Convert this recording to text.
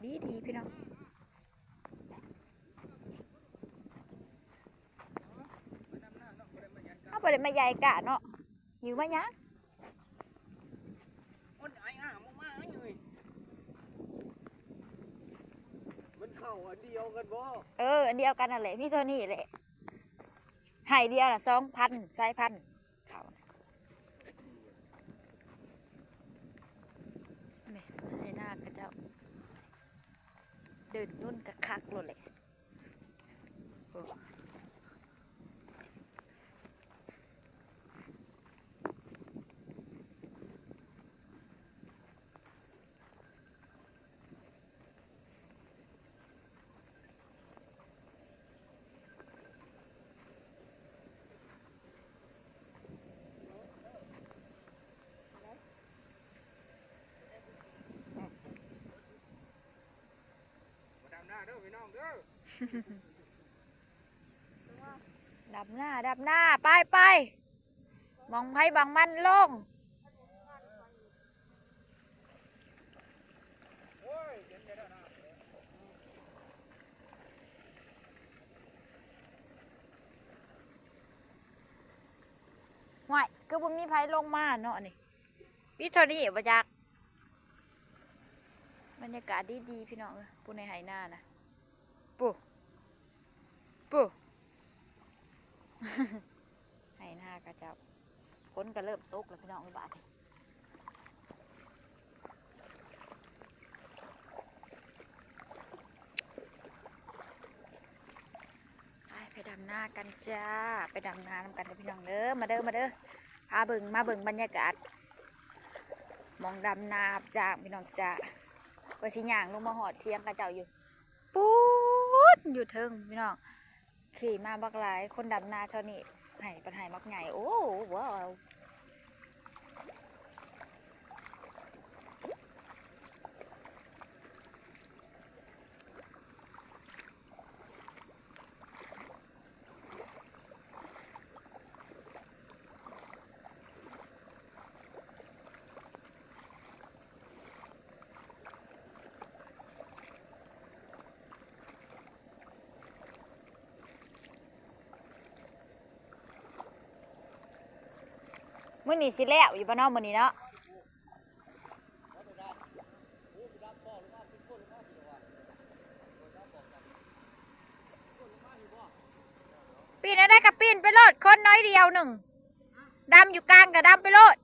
ดีพี่น้องเอาไปเลยมาใหญ่กะเนาะหิวมายังมันเข่าอันเดียวกันบ่อันเดียวกันนั่นแหละพี่เท่านี้แหละไห่เดียวน่ะ2,000สายพันธุ์เขานี่ให้หน้ากระเจ้าเดินนุ่นกะคักเลยดับหน้าไปมองไพ่บางมันลงห่วยก็บ่มีไพ่ลงมาเนาะนี่พี่เท่านี้บ่จักบรรยากาศดีพี่น้องปูในไหหน้านะปูไหหน้ากระเจ้าฝนก็เริ่มตกแล้วพี่น้องบาดไปดำหน้ากันจ้าไปดำน้ำกันพี่น้องมาเด้อพามาเบิ่งบรรยากาศมองดำนาจ้าพี่น้องจ้าก็สิย่างลงมาหอดเทียงกระเจ้าอยู่ปู๊ดอยู่เทิงพี่น้องขี่มาบักหลายคนดำนาเท่านี้ให้ปัญหาบักใหญ่โอ้ว้าวมื้อนี้สิแล้วอยู่บ้านนอกมื้อนี้เนาะปีนได้กับปีนไปโลดคนน้อยเดียวหนึ่งดำอยู่กลางกับดำไปโลด